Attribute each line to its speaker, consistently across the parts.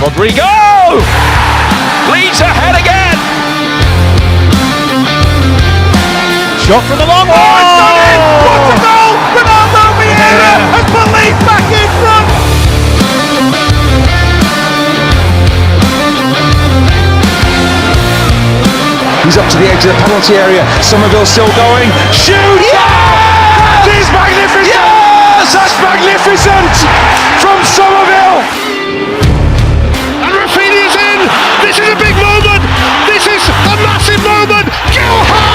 Speaker 1: Rodrigo! Leeds ahead again! Shot from the long one! Oh, it's not in! What a goal! Ronaldo Vieira has put Leeds back in front!
Speaker 2: He's up to the edge of the penalty area. Somerville still going. Shoot! Yes! That is magnificent! Yes! That's magnificent! From Somerville!
Speaker 3: And Rafinha's in! This is a big moment! This is a massive moment! Gilhart!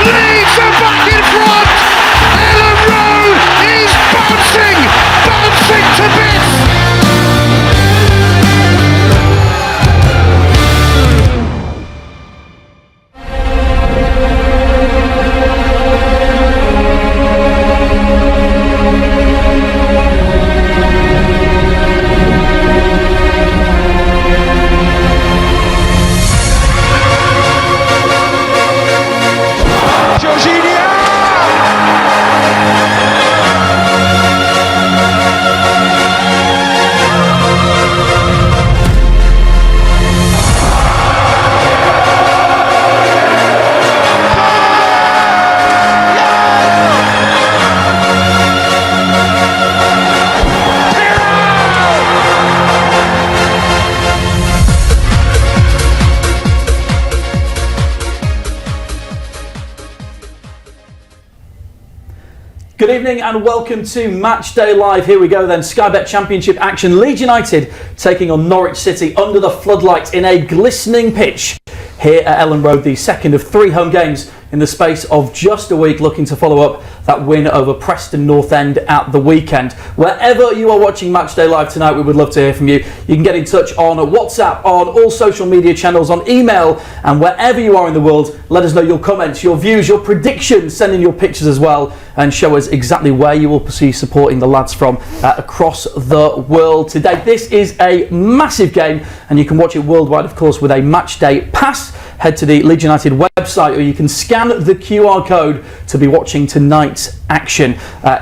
Speaker 3: Leeds are back in front! Elland Road is bouncing! Bouncing to bits!
Speaker 4: Good evening and welcome to Matchday Live. Here we go then, Sky Bet Championship action. Leeds United taking on Norwich City under the floodlights in a glistening pitch here at Elland Road, the second of 3 home games in the space of just a week, looking to follow up that win over Preston North End at the weekend. Wherever you are watching Matchday Live tonight, we would love to hear from you. You can get in touch on WhatsApp, on all social media channels, on email, and wherever you are in the world, let us know your comments, your views, your predictions, send in your pictures as well, and show us exactly where you will be supporting the lads from across the world today. This is a massive game, and you can watch it worldwide, of course, with a Matchday pass. Head to the Leeds United website, or you can scan the QR code to be watching tonight's action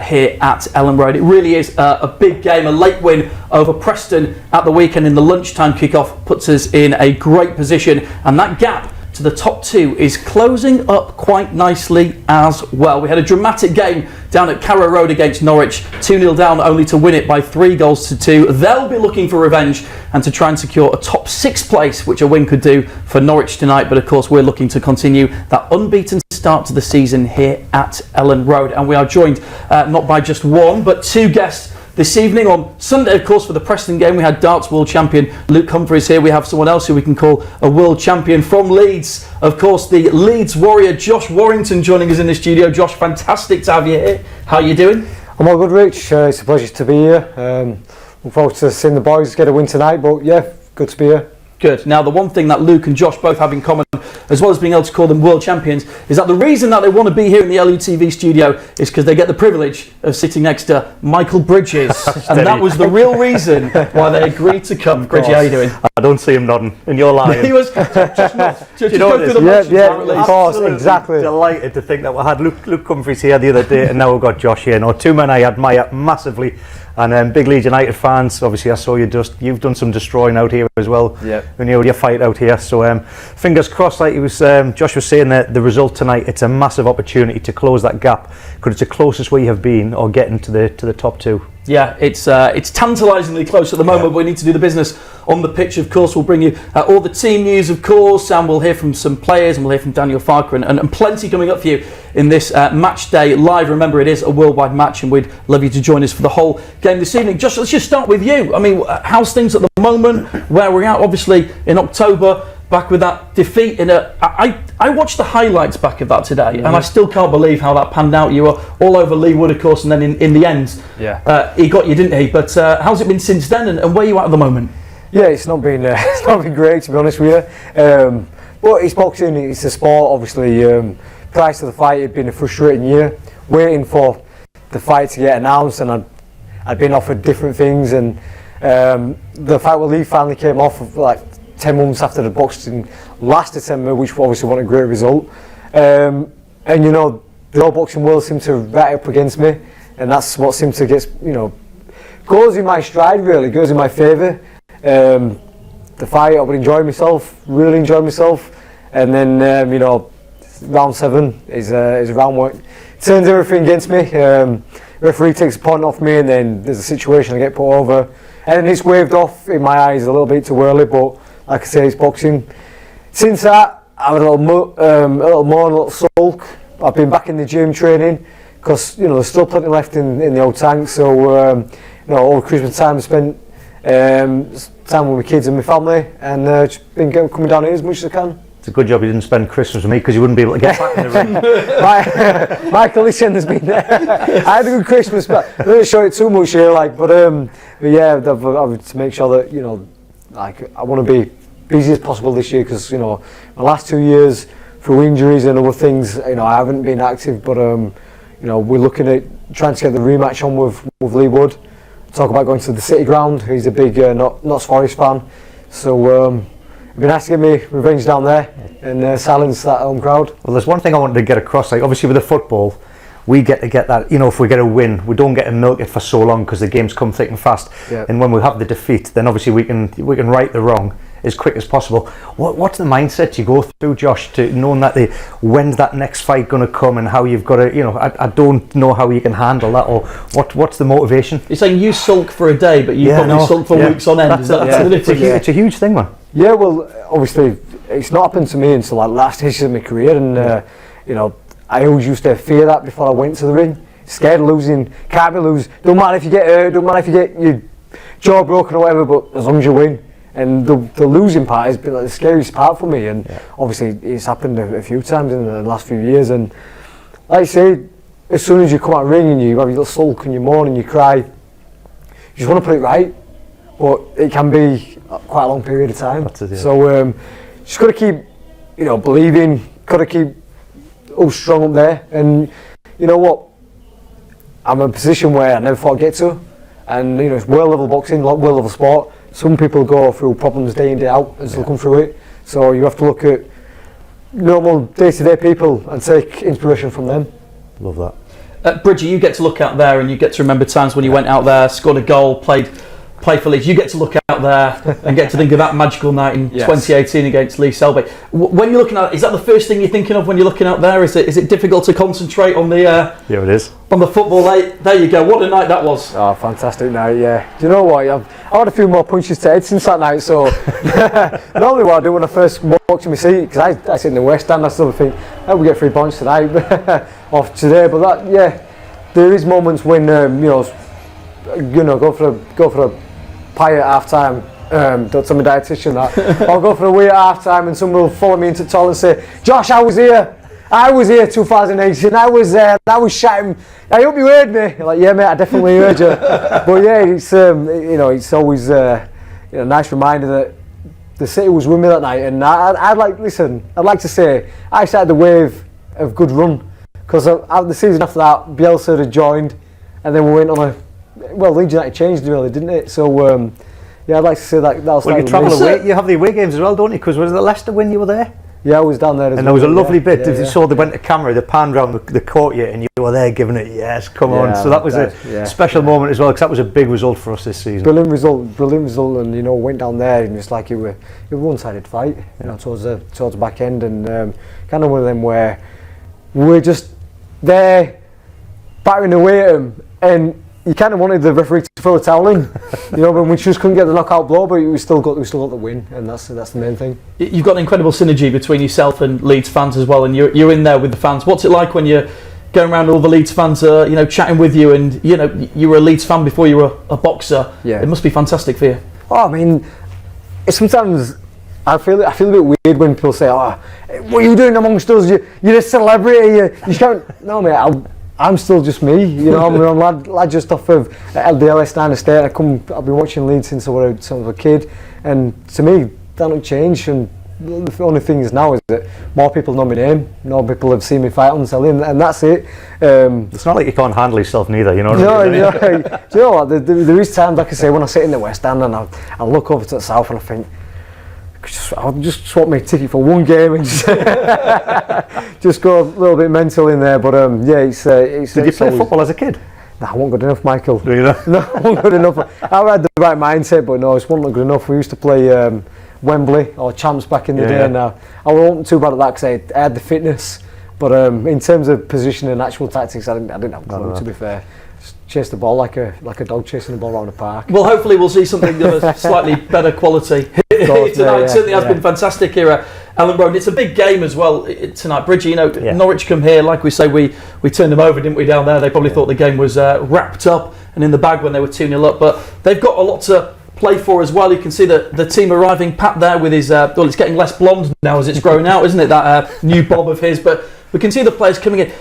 Speaker 4: here at Elland Road. It really is a big game. A late win over Preston at the weekend in the lunchtime kickoff puts us in a great position, and that gap to the top 2 is closing up quite nicely as well. We had a dramatic game down at Carrow Road against Norwich, 2-0 down only to win it by 3-2. They'll be looking for revenge and to try and secure a top 6 place, which a win could do for Norwich tonight. But of course, we're looking to continue that unbeaten start to the season here at Elland Road. And we are joined not by just one, but 2 guests this evening. On Sunday, of course, for the Preston game, we had darts world champion Luke Humphreys here. We have someone else who we can call a world champion from Leeds. Of course, the Leeds warrior, Josh Warrington, joining us in the studio. Josh, fantastic to have you here. How are you doing?
Speaker 5: I'm all good, Rich. It's a pleasure to be here. Look forward to seeing the boys get a win tonight, but yeah, good to be here.
Speaker 4: Good. Now, the one thing that Luke and Josh both have in common, as well as being able to call them world champions, is that the reason that they want to be here in the LUTV studio is because they get the privilege of sitting next to Michael Bridges. And that was the real reason why they agreed to come. Bridgie, how are you doing?
Speaker 6: I don't see him nodding, and you're lying.
Speaker 4: He was just not. Just
Speaker 6: you know
Speaker 4: go through the motions,
Speaker 5: of course, exactly.
Speaker 6: Delighted to think that we had Luke Humphreys here the other day, and now we've got Josh here. Now, 2 men I admire massively. And big Leeds United fans, obviously I saw you've done some destroying out here as well.
Speaker 5: Yeah.
Speaker 6: When you had your fight out here. So fingers crossed, like Josh was saying, that the result tonight, it's a massive opportunity to close that gap. Because it's the closest we have been, or getting to the top 2.
Speaker 4: Yeah, it's tantalisingly close at the moment, but we need to do the business on the pitch. Of course, we'll bring you all the team news, of course, and we'll hear from some players, and we'll hear from Daniel Farke, and plenty coming up for you in this match day live. Remember, it is a worldwide match, and we'd love you to join us for the whole game this evening. Josh, let's just start with you. I mean, how's things at the moment? Where we're at, obviously, in October, back with that defeat in a... I watched the highlights back of that today, and I still can't believe how that panned out. You were all over Lee Wood, of course, and then in the end, he got you, didn't he? But how's it been since then, and where are you at the moment?
Speaker 5: Yeah, it's not been great, to be honest with you. But it's boxing, it's a sport, obviously. Prior to the fight, it'd been a frustrating year, waiting for the fight to get announced, and I'd been offered different things, and the fight with Lee finally came off of, like 10 months after the boxing last December, which obviously wasn't a great result. And you know, the whole boxing world seemed to rat up against me, and that's what seemed to get goes in my stride, really, goes in my favour. The fight, I would really enjoy myself, and then round 7 is a round where it turns everything against me. Referee takes a point off me, and then there's a situation I get put over, and then it's waved off in my eyes a little bit too early. But like I say, it's boxing. Since that, I've had a little more, a little sulk. I've been back in the gym training because there's still plenty left in the old tank. So over Christmas time, I spent time with my kids and my family, and just been coming down here as much as I can.
Speaker 6: It's a good job you didn't spend Christmas with me, because you wouldn't be able to get back in the ring.
Speaker 5: Michael Isham has been there. I had a good Christmas, but I didn't show it too much here. But yeah, I've to make sure that I want to be busy as possible this year, because my last 2 years through injuries and other things, I haven't been active. But we're looking at trying to get the rematch on with Lee Wood. Talk about going to the City Ground. He's a big Notts Forest fan, so it'd be nice to get me revenge down there and silence that home crowd.
Speaker 6: Well, there's one thing I wanted to get across. Obviously with the football, we get to get that. If we get a win, we don't get to milk it for so long, because the games come thick and fast.
Speaker 5: Yeah.
Speaker 6: And when we have the defeat, then obviously we can right the wrong as quick as possible. What's the mindset you go through, Josh, to knowing that when's that next fight going to come, and how you've got to, I don't know how you can handle that, or what's the motivation?
Speaker 4: You're saying you sulk for a day, but you probably sulk for weeks on end. Is that the difference?
Speaker 6: It's a huge thing, man.
Speaker 5: Yeah, well, obviously it's not happened to me until last stage of my career, and I always used to fear that before I went to the ring. Scared of losing, can't be lose. Don't matter if you get hurt, don't matter if you get your jaw broken or whatever, but as long as you win. And the losing part has been the scariest part for me, and obviously it's happened a few times in the last few years. And like I say, as soon as you come out of the ring and you have your little sulk and you moan and you cry, you just want to put it right, but it can be quite a long period of time. So just got to keep believing, got to keep strong up there. And you know what, I'm in a position where I never thought I'd get to, and it's world level boxing, world level sport. Some people go through problems day in, day out and still come through it. So you have to look at normal day-to-day people and take inspiration from them.
Speaker 6: Love that.
Speaker 4: Bridgie, you get to look out there and you get to remember times when you went out there, scored a goal, played for Leeds. You get to look out there and get to think of that magical night in 2018 against Lee Selby. When you're looking at it, is that the first thing you're thinking of when you're looking out there? Is it difficult to concentrate on the
Speaker 6: yeah, it is.
Speaker 4: On the football? There you go. What a night that was.
Speaker 5: Oh, fantastic night, yeah. Do you know what? I've had a few more punches to head since that night, so normally what I do when I first walk to my seat, because I sit in the West Stand, I still think, oh, we get 3 points tonight, off today, but there is moments when, go for a pie at half time. Don't tell my dietitian that. I'll go for a wee at half time and someone will follow me into the toilet and say, Josh, I was here 2018, I was there, I was shouting, I hope you heard me. I'm like, yeah mate, I definitely heard you. But yeah, it's always a nice reminder that the city was with me that night, and I'd like to say I started the wave of good run, because the season after that Bielsa had joined, and then we went on Leeds United changed really, didn't it? So yeah, I'd like to say that was.
Speaker 6: Well, you travel away, you have the away games as well, don't you? Because was it Leicester when you were there?
Speaker 5: Yeah, I was down there as well.
Speaker 6: And there was a lovely bit, you saw they went to camera, they panned around the courtyard and you were there giving it, yes, come on. So that was a special moment as well, because that was a big result for us this season. Brilliant result, and went down there and it's like it was a one-sided fight, towards the back end, and kind of one of them where we're just there battering away at them, and you kind of wanted the referee to throw a towel in, but we just couldn't get the knockout blow, but we still got the win, and that's the main thing. You've
Speaker 4: got an incredible synergy between yourself and Leeds fans as well, and you're in there with the fans. What's it like when you're going around, all the Leeds fans chatting with you, and you were a Leeds fan before you were a boxer? Yeah. It must be fantastic for you.
Speaker 5: Oh, I mean, sometimes I feel a bit weird when people say, "Oh, what are you doing amongst us? You're a celebrity. You can't." No, mate. I'm still just me, I'm a lad just off of the LS9 estate. I've been watching Leeds since I was a kid, and to me that don't change. And the only thing is now is that more people know my name, more people have seen me fight on telly, and that's it.
Speaker 6: It's not like you can't handle yourself neither, you know.
Speaker 5: Do you know what? There is times, like I say, when I sit in the West End and I look over to the south and I think, I'll just swap my ticket for one game and just go a little bit mental in there. But yeah, it's.
Speaker 6: Did you play football as a kid?
Speaker 5: Nah, I wasn't good enough, Michael.
Speaker 6: Do you know?
Speaker 5: No, I wasn't good enough. I had the right mindset, but no, I just wasn't good enough. We used to play Wembley or Champs back in the day, and I wasn't too bad at that because I had the fitness. But in terms of position and actual tactics, I didn't have a clue, to be fair. Just chase the ball like a dog chasing the ball around a park.
Speaker 4: Well, hopefully we'll see something of a slightly better quality tonight. It certainly has been fantastic here at Elland Road. It's a big game as well tonight. Bridgie, you know, Norwich come here, like we say, we turned them over, didn't we, down there? They probably thought the game was wrapped up and in the bag when they were 2-0 up, but they've got a lot to play for as well. You can see the team arriving. Pat there with his, well, it's getting less blonde now as it's growing out, isn't it, that new bob of his, but we can see the players coming in.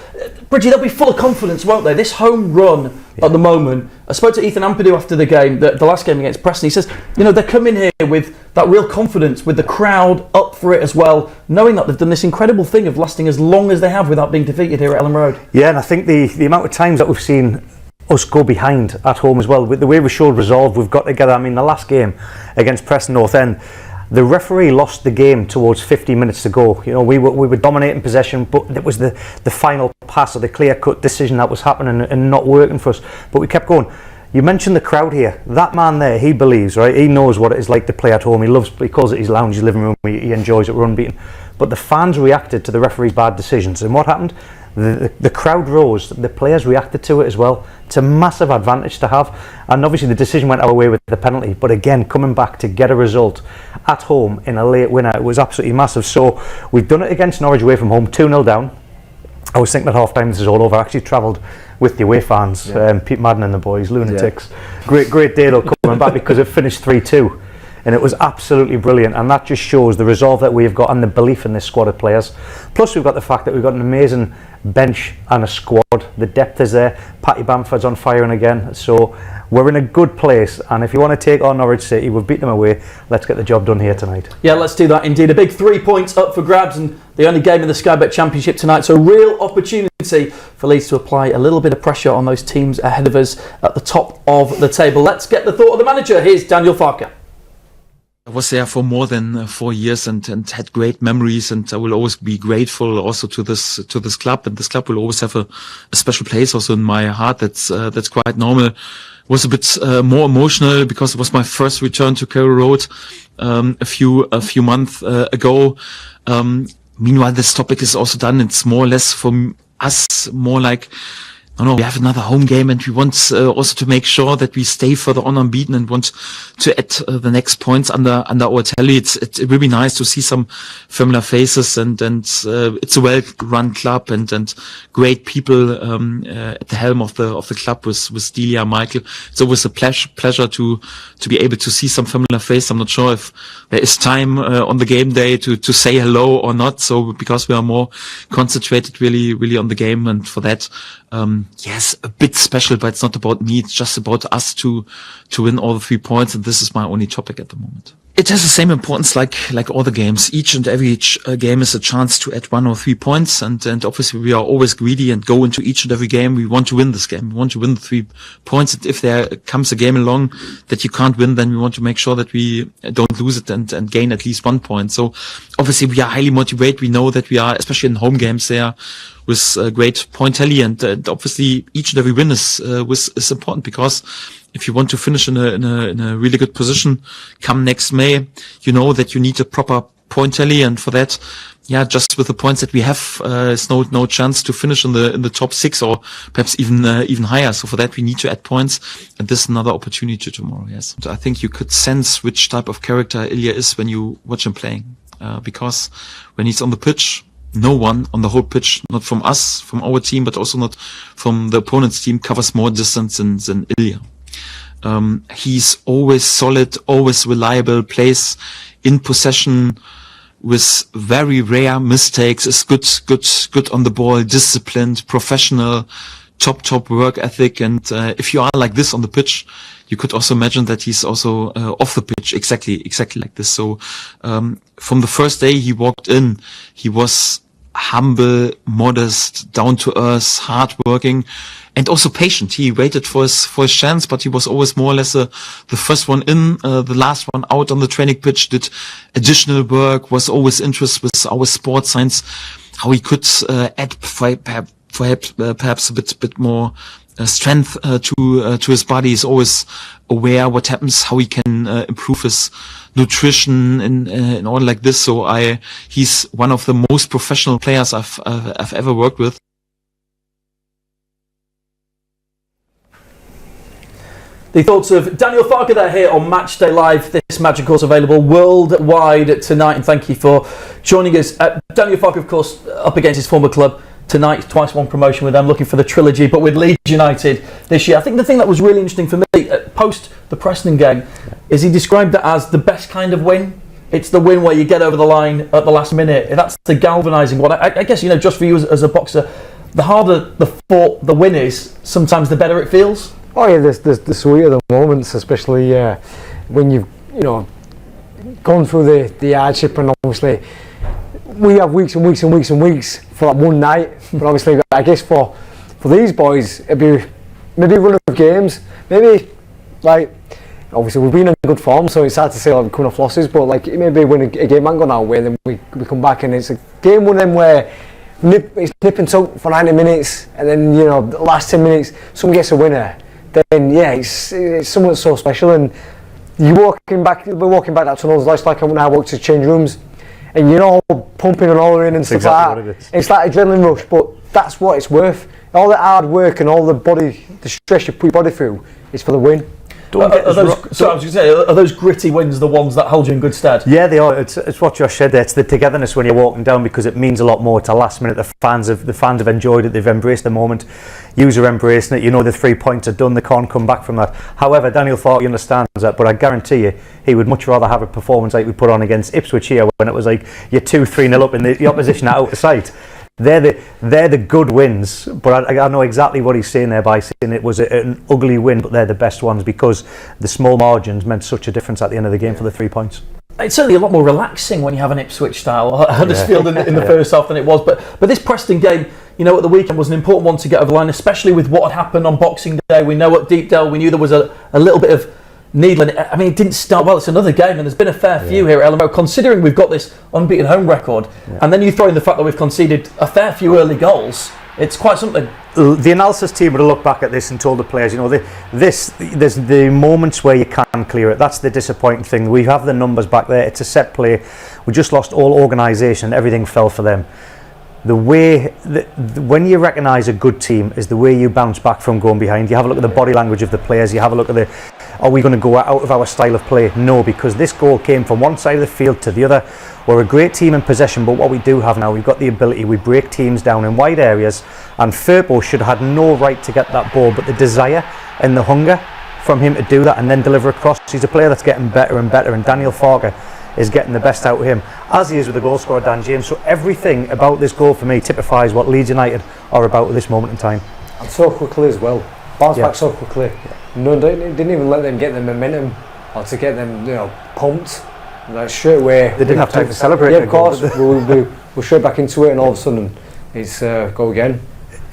Speaker 4: Bridgie, they'll be full of confidence, won't they? This home run at the moment. I spoke to Ethan Ampadu after the game, the last game against Preston. He says, you know, they're coming here with that real confidence, with the crowd up for it as well, knowing that they've done this incredible thing of lasting as long as they have without being defeated here at Elland Road.
Speaker 6: Yeah, and I think the amount of times that we've seen us go behind at home as well, with the way we showed resolve, we've got together. I mean, the last game against Preston North End, the referee lost the game towards 50 minutes to go. You know, we were dominating possession, but it was the final pass or the clear-cut decision that was happening and not working for us. But we kept going. You mentioned the crowd here. That man there, he believes, right? He knows what it is like to play at home. He calls it his lounge, his living room. He enjoys it. We're unbeaten. But the fans reacted to the referee's bad decisions. And what happened? The crowd rose, the players reacted to it as well. It's a massive advantage to have, and obviously the decision went our way with the penalty, but again, coming back to get a result at home in a late winner, it was absolutely massive. So we've done it against Norwich away from home, 2-0 down. I was thinking at half time this is all over. I actually travelled with the away fans, Pete Madden and the boys, lunatics. Great day though, coming back, because it finished 3-2. And it was absolutely brilliant, and that just shows the resolve that we've got and the belief in this squad of players. Plus we've got the fact that we've got an amazing bench and a squad. The depth is there. Paddy Bamford's on fire and again, so we're in a good place, and if you want to take on Norwich City, we've beat them away, let's get the job done here tonight.
Speaker 4: Yeah, let's do that indeed. A big 3 points up for grabs, and the only game in the Sky Bet Championship tonight, so real opportunity for Leeds to apply a little bit of pressure on those teams ahead of us at the top of the table. Let's get the thought of the manager. Here's Daniel Farke.
Speaker 7: I was there for more than 4 years and had great memories, and I will always be grateful also to this club, and this club will always have a special place also in my heart. That's quite normal. It was a bit more emotional because it was my first return to Carrow Road a few months ago. Meanwhile, this topic is also done. It's more or less for us more like, we have another home game, and we want also to make sure that we stay further on unbeaten and want to add the next points under our tally. It will be nice to see some familiar faces, and it's a well-run club and great people at the helm of the club with Delia, Michael. It's always a pleasure to be able to see some familiar face. I'm not sure if there is time on the game day to say hello or not. So because we are more concentrated really on the game, and for that. Yes, a bit special, but it's not about me. It's just about us to win all the 3 points, and this is my only topic at the moment. It has the same importance like all the games. Each and every game is a chance to add 1 or 3 points, and obviously we are always greedy and go into each and every game. We want to win this game. We want to win the 3 points. And if there comes a game along that you can't win, then we want to make sure that we don't lose it and gain at least 1 point. So obviously we are highly motivated. We know that we are, especially in home games, there with great point tally, and obviously each and every win is important, because if you want to finish in a really good position come next May, you know that you need a proper point tally, and for that, just with the points that we have, there's no chance to finish in the top 6 or perhaps even higher. So for that, we need to add points, and this is another opportunity tomorrow. Yes, I think you could sense which type of character Ilia is when you watch him playing, because when he's on the pitch, no one on the whole pitch, not from us, from our team, but also not from the opponent's team, covers more distance than Ilia. He's always solid, always reliable, plays in possession with very rare mistakes, is good on the ball, disciplined, professional, top work ethic. And if you are like this on the pitch, you could also imagine that he's also off the pitch exactly like this. So from the first day he walked in, he was humble, modest, down to earth, hardworking, and also patient. He waited for his chance, but he was always more or less the first one in, the last one out on the training pitch, did additional work, was always interested with our sports science, how he could add perhaps a bit more strength to his body. He's always aware what happens, how he can improve his nutrition in all like this. So he's one of the most professional players I've ever worked with.
Speaker 4: The thoughts of Daniel Farke there here on Matchday Live. This match, of course, available worldwide tonight, and thank you for joining us. Daniel Farke, of course, up against his former club tonight, twice won promotion with them, looking for the trilogy, but with Leeds United this year. I think the thing that was really interesting for me, post the Preston game, is he described it as the best kind of win. It's the win where you get over the line at the last minute. That's the galvanising one. I guess, just for you as a boxer, the harder the win is, sometimes the better it feels.
Speaker 5: Oh yeah, there's the sweeter the moments, especially when you've gone through the hardship, and obviously we have weeks and weeks and weeks and weeks for that one night. But obviously, I guess for these boys, it'd be maybe a run of games, maybe obviously we've been in good form, so it's hard to say we're coming off losses. But maybe when a game ain't gone our way, then we come back and it's a game one of them where it's nip and tuck for 90 minutes, and then the last 10 minutes someone gets a winner. Then it's something so special, and we're walking back that tunnel. It's like when I walk to change rooms, and you're all pumping and all in and stuff like that. It's like adrenaline rush, but that's what it's worth. All the hard work and all the stress you put your body through is for the win.
Speaker 4: Are those gritty wins the ones that hold you in good stead?
Speaker 6: Yeah, they are. It's what Josh said there. It's the togetherness when you're walking down, because it means a lot more. It's a last minute. The fans have enjoyed it. They've embraced the moment. Yous are embracing it. The 3 points are done. They can't come back from that. However, Daniel Farke understands that, but I guarantee you he would much rather have a performance like we put on against Ipswich here, when it was like you're 2-3-0 up and the opposition are out of sight. They're the good wins, but I know exactly what he's saying there by saying it was an ugly win, but they're the best ones because the small margins meant such a difference at the end of the game for the 3 points.
Speaker 4: It's certainly a lot more relaxing when you have an Ipswich style Huddersfield in the first half than it was, but this Preston game, at the weekend was an important one to get over the line, especially with what had happened on Boxing Day. We know at Deepdale, we knew there was a little bit of needling. I mean, it didn't start well. It's another game, and there's been a fair few here at Elland Road, considering we've got this unbeaten home record, and then you throw in the fact that we've conceded a fair few early goals. It's quite something.
Speaker 6: The analysis team would have looked back at this and told the players, there's the moments where you can clear it. That's the disappointing thing. We have the numbers back there. It's a set play. We just lost all organisation. Everything fell for them. The way when you recognise a good team is the way you bounce back from going behind. You have a look at the body language of the players. You have a look at are we going to go out of our style of play? No, because this goal came from one side of the field to the other. We're a great team in possession, but what we do have now, we've got the ability. We break teams down in wide areas, and Firpo should have had no right to get that ball, but the desire and the hunger from him to do that and then deliver across. He's a player that's getting better and better, and Daniel Farke is getting the best out of him, as he is with the goal scorer Dan James. So everything about this goal for me typifies what Leeds United are about at this moment in time.
Speaker 5: And so quickly as well. Bounce back so quickly. No, didn't even let them get the momentum or to get them, pumped. Like straight away.
Speaker 6: They didn't have time to celebrate.
Speaker 5: Yeah, of course. We're straight back into it, and all of a sudden it's go again.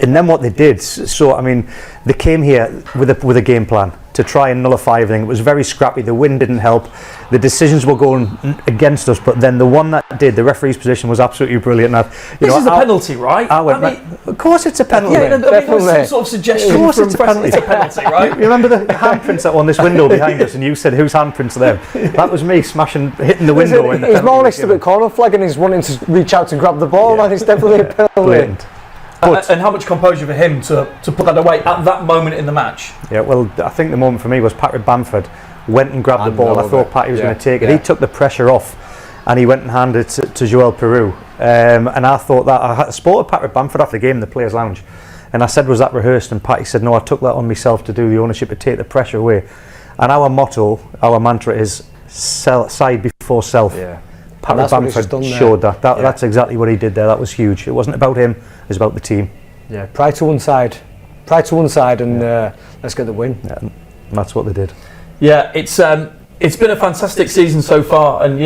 Speaker 6: And then what they did, so I mean, they came here with a game plan to try and nullify everything. It was very scrappy. The wind didn't help. The decisions were going against us, but then the one that did, the referee's position was absolutely brilliant.
Speaker 4: This is a penalty, right?
Speaker 6: Of course it's a penalty.
Speaker 4: Yeah, there was some sort of suggestion.
Speaker 6: Of course it's a penalty.
Speaker 4: It's a penalty, right?
Speaker 6: You remember the handprints that were on this window behind us, and you said, whose handprints are them? That was me hitting the window.
Speaker 5: He's more or less a corner flag, and he's wanting to reach out to grab the ball, and it's definitely a penalty.
Speaker 6: Blatant.
Speaker 4: And how much composure for him to put that away at that moment in the match?
Speaker 6: Yeah, well, I think the moment for me was Patrick Bamford went and grabbed the ball. I thought Patty was going to take it. He took the pressure off, and he went and handed it to Joel Peru. And I thought that I spoke to Patrick Bamford after the game in the Players' Lounge, and I said, was that rehearsed? And Patty said, no, I took that on myself to do the ownership, to take the pressure away. And our motto, our mantra is side before self.
Speaker 5: Yeah.
Speaker 6: Patrick Bamford showed that. That's exactly what he did there. That was huge. It wasn't about him, it was about the team.
Speaker 5: Yeah, pride to one side, and let's get the win.
Speaker 6: Yeah, and that's what they did.
Speaker 4: Yeah, it's been a fantastic season so far, and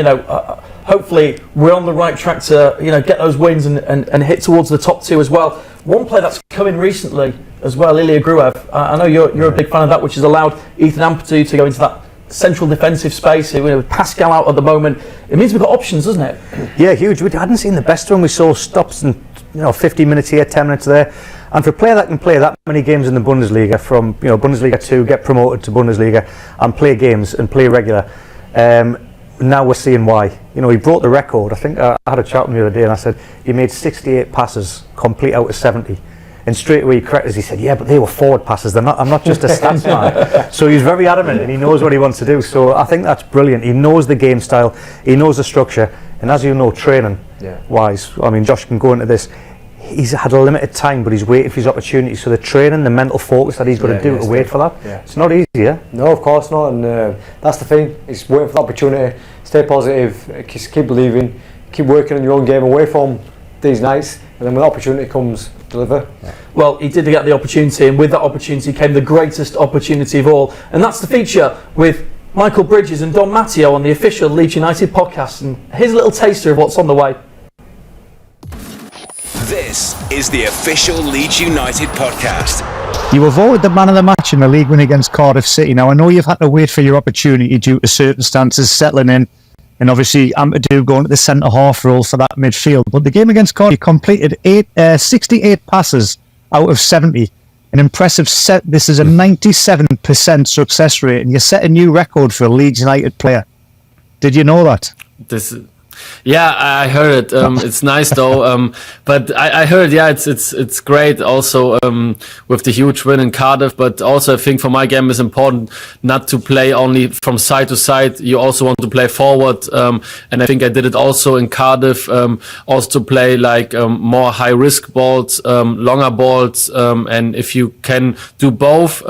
Speaker 4: hopefully we're on the right track to get those wins and hit towards the top two as well. One player that's come in recently as well, Ilia Gruev. I know you're a big fan of that, which has allowed Ethan Ampadu to go into that central defensive space. With Pascal out at the moment, it means we've got options, doesn't it?
Speaker 6: Yeah, huge. We hadn't seen the best one. We saw stops and 15 minutes here, 10 minutes there. And for a player that can play that many games in the Bundesliga, from Bundesliga 2, get promoted to Bundesliga and play games and play regular, now we're seeing why. He broke the record. I think I had a chat with him the other day and I said he made 68 passes complete out of 70. And straight away he corrected us. He said, yeah, but they were forward passes. I'm not just a stats man. So he's very adamant and he knows what he wants to do. So I think that's brilliant. He knows the game style. He knows the structure. And as you know, training wise, I mean, Josh can go into this. He's had a limited time, but he's waiting for his opportunity. So the training, the mental focus that he's got to do to wait for that, it's not easy,
Speaker 5: No, of course not. And that's the thing. It's waiting for the opportunity. Stay positive. Keep believing. Keep working on your own game away from these nights. And then when the opportunity comes, deliver.
Speaker 4: Well, he did get the opportunity, and with that opportunity came the greatest opportunity of all. And that's the feature with Michael Bridges and Don Matteo on the official Leeds United podcast. And here's a little taster of what's on the way.
Speaker 8: This is the official Leeds United podcast.
Speaker 9: You were voted the man of the match in the league win against Cardiff City. Now, I know you've had to wait for your opportunity due to circumstances settling in, and obviously Ampadu going to the centre-half role for that midfield. But the game against Cardiff, you completed 68 passes out of 70. An impressive set. This is a 97% success rate, and you set a new record for a Leeds United player. Did you know that?
Speaker 10: Yeah, I heard it. It's nice though. But I heard, it's great also with the huge win in Cardiff. But also I think for my game it's important not to play only from side to side. You also want to play forward. And I think I did it also in Cardiff. Also to play like more high risk balls, longer balls. And if you can do both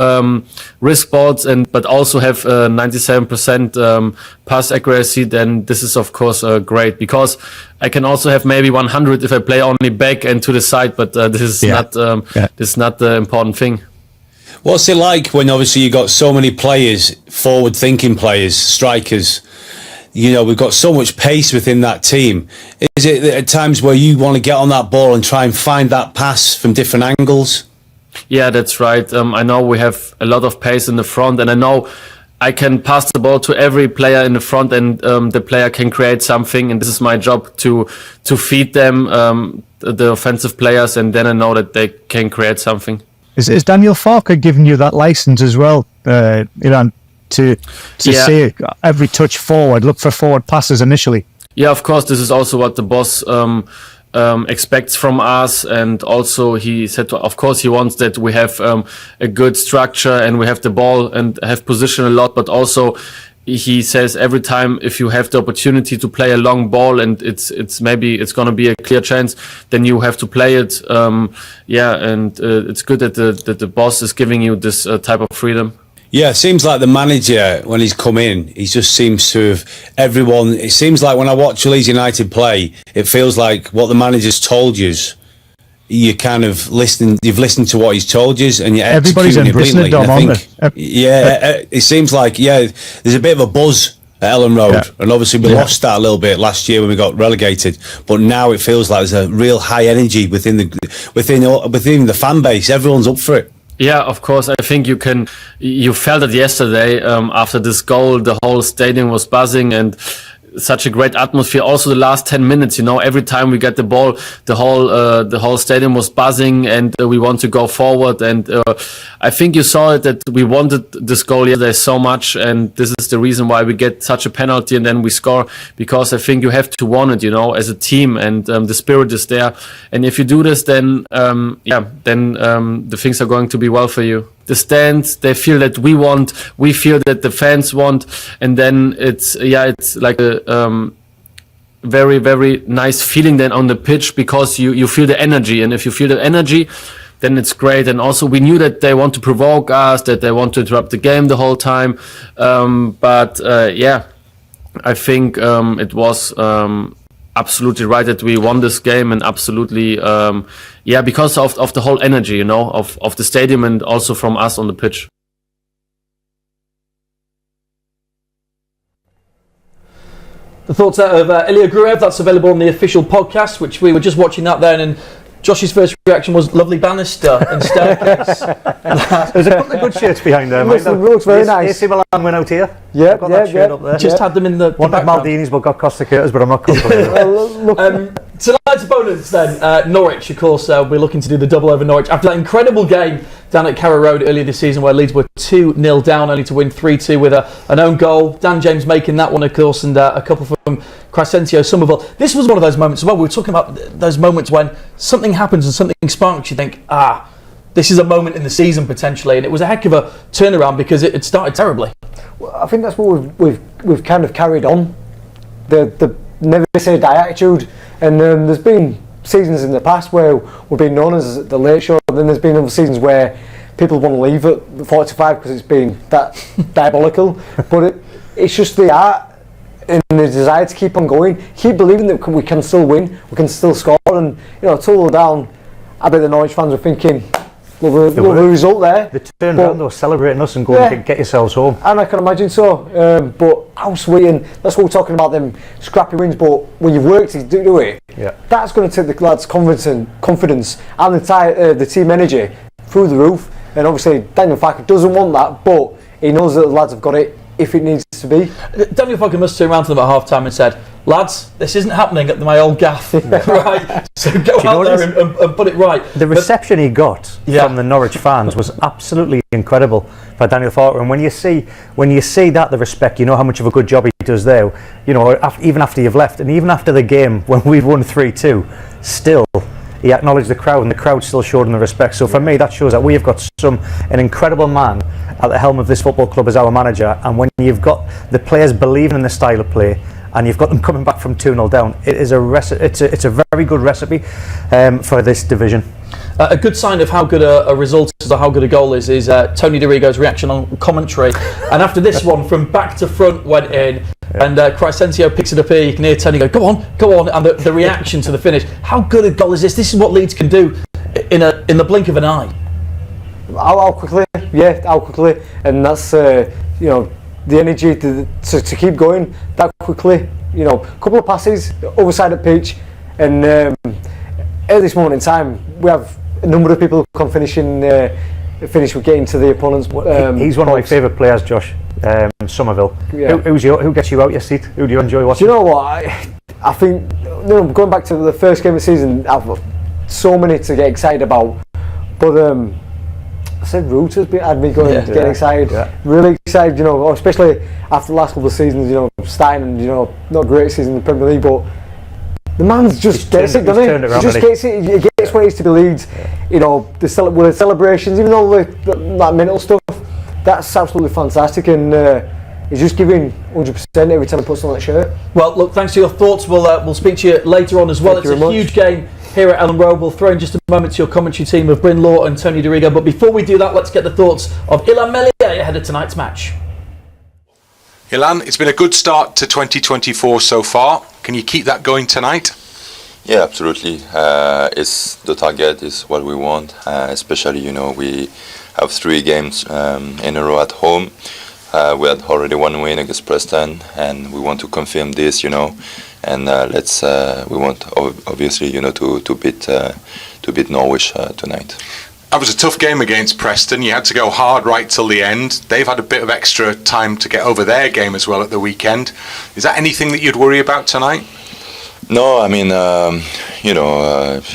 Speaker 10: risk balls but also have 97% pass accuracy, then this is of course great, because I can also have maybe 100 if I play only back and to the side, but this is not the important thing.
Speaker 11: What's it like when obviously you got so many players, forward-thinking players, strikers? We've got so much pace within that team. Is it at times where you want to get on that ball and try and find that pass from different angles?
Speaker 10: Yeah, that's right. I know we have a lot of pace in the front, and I know I can pass the ball to every player in the front, and the player can create something, and this is my job to feed them, the offensive players, and then I know that they can create something.
Speaker 9: Is Daniel Farke giving you that license as well, Iran, to say every touch forward, look for forward passes initially? Yeah,
Speaker 10: of course. This is also what the boss expects from us, and also he said of course he wants that we have a good structure and we have the ball and have position a lot, but also he says every time if you have the opportunity to play a long ball and it's maybe it's going to be a clear chance, then you have to play it. And it's good that the boss is giving you this type of freedom.
Speaker 11: Yeah, it seems like the manager, when he's come in, he just seems to have everyone. It seems like when I watch Leeds United play, it feels like what the manager's told you, you kind of listening. You've listened to what he's told you, and you're
Speaker 9: everybody's embracing it, Dom, aren't
Speaker 11: they? It seems like there's a bit of a buzz at Elland Road, and obviously we lost that a little bit last year when we got relegated. But now it feels like there's a real high energy within the fan base. Everyone's up for it.
Speaker 10: Yeah, of course. I think you felt it yesterday after this goal. The whole stadium was buzzing and such a great atmosphere. Also the last 10 minutes, every time we get the ball, the whole stadium was buzzing, and we want to go forward. And I think you saw it that we wanted this goal yesterday so much, and this is the reason why we get such a penalty and then we score, because I think you have to want it, as a team, and the spirit is there. And if you do this, then the things are going to be well for you. The stands, they feel that we feel that the fans want, and then it's like a very, very nice feeling then on the pitch, because you feel the energy, and if you feel the energy, then it's great. And also we knew that they want to provoke us, that they want to interrupt the game the whole time, I think it was absolutely right that we won this game, and absolutely because of the whole energy of the stadium, and also from us on the pitch.
Speaker 4: The thoughts out of Ilia Gruev, that's available on the official podcast, which we were just watching that then, and Josh's first reaction was lovely banister and staircase.
Speaker 6: There's a couple of good shirts behind there, mate.
Speaker 5: It looks very nice.
Speaker 6: AC Milan went out here.
Speaker 5: Yeah,
Speaker 6: got that shirt up there.
Speaker 4: Just had them in the
Speaker 6: Wanted Maldini's, but got Costa Curtis, but I'm not complaining.
Speaker 4: Tonight's opponents then, Norwich, of course, we're looking to do the double over Norwich after that incredible game down at Carrow Road earlier this season where Leeds were 2-0 down, only to win 3-2 with an own goal. Dan James making that one, of course, and a couple from Crescencio Somerville. This was one of those moments as well. We were talking about those moments when something happens and something sparks. You think, this is a moment in the season potentially, and it was a heck of a turnaround because it had started terribly.
Speaker 5: Well, I think that's what we've kind of carried on. The never say die attitude, and there's been seasons in the past where we've been known as the late show, and then there's been other seasons where people want to leave at 45 because it's been that diabolical. But it's just the art and the desire to keep on going, keep believing that we can still win, we can still score, and total down. I bet the Norwich fans were thinking, love the result there.
Speaker 6: They turned around, they were celebrating us and going, get yourselves home.
Speaker 5: And I can imagine so. But how sweet, and that's what we're talking about, them scrappy wins. But when you've worked to do it, that's going to take the lads' confidence and the team energy through the roof. And obviously, Daniel Farke doesn't want that, but he knows that the lads have got it if it needs to be.
Speaker 4: Daniel Farke must turn around to them at half time and said, lads, this isn't happening at my old gaff. Right, so go out there and put it right.
Speaker 6: The reception he got from the Norwich fans was absolutely incredible by Daniel Farke, and when you see that, the respect, you know how much of a good job he does there, even after you've left, and even after the game when we've won 3-2, still he acknowledged the crowd, and the crowd still showed him the respect. So for me, that shows that we have got an incredible man at the helm of this football club as our manager, and when you've got the players believing in the style of play, and you've got them coming back from 2-0 down, it's a very good recipe for this division.
Speaker 4: A good sign of how good a result is or how good a goal is Tony DeRigo's reaction on commentary. And after this one, from back to front went in, and Crescencio picks it up here. You can hear Tony go on, and the reaction to the finish. How good a goal is this? This is what Leeds can do in the blink of an eye.
Speaker 5: How quickly? Yeah, how quickly, and that's the energy to keep going that quickly. A couple of passes over side of pitch, and at this moment in time, we have a number of people who can finish with getting to the opponent's.
Speaker 6: He's one of my favourite players, Josh. Somerville. Yeah. Who gets you out your seat? Who do you enjoy watching?
Speaker 5: Do you know what? I think going back to the first game of the season, I've got so many to get excited about, but I said Root had me going to get excited, really excited, especially after the last couple of seasons, starting and not a great season in the Premier League, but the man's just gets it, doesn't he? He just gets it. He gets what it is to be Leeds. With the celebrations, even all that mental stuff, that's absolutely fantastic, and he's just giving 100% every time he puts on that shirt.
Speaker 4: Well, look, thanks for your thoughts. We'll speak to you later on as well. It's a huge game here at Elland Road. We'll throw in just a moment to your commentary team of Bryn Law and Tony DeRigo. But before we do that, let's get the thoughts of Ilan Meslier ahead of tonight's match.
Speaker 2: Ilan, it's been a good start to 2024 so far. Can you keep that going tonight?
Speaker 12: Yeah, absolutely. It's the target is what we want. Especially, we have 3 games in a row at home. We had already 1 win against Preston, and we want to confirm this, and we want obviously, to beat Norwich tonight.
Speaker 2: That was a tough game against Preston. You had to go hard right till the end. They've had a bit of extra time to get over their game as well at the weekend. Is that anything that you'd worry about tonight?
Speaker 12: No, I mean,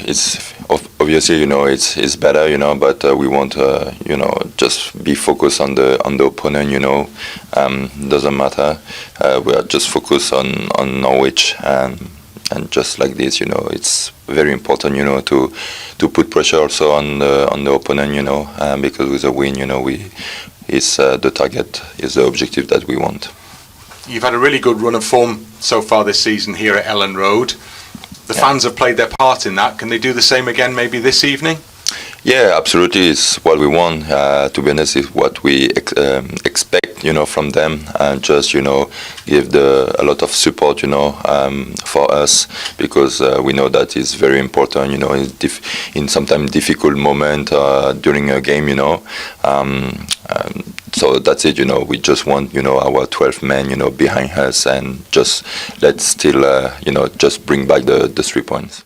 Speaker 12: it's obviously, it's better, but we want, just be focused on the opponent, doesn't matter. We are just focused on Norwich, and just like this, it's very important, to put pressure also on the opponent, because with a win, it's the target, is the objective that we want.
Speaker 2: You've had a really good run of form so far this season here at Elland Road. The fans have played their part in that. Can they do the same again maybe this evening?
Speaker 12: Yeah, absolutely. It's what we want. To be honest, it's what we expect, from them, and just, give a lot of support, for us, because we know that it's very important, in sometimes difficult moment during a game, so that's it, we just want, our 12 men, behind us, and just let's still, just bring back the 3 points.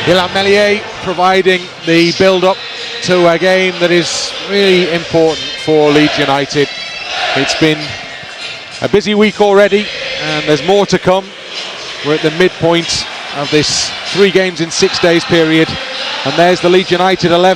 Speaker 1: Elland providing the build-up to a game that is really important for Leeds United. It's been a busy week already, and there's more to come. We're at the midpoint of this 3 games in 6 days period, and there's the Leeds United 11.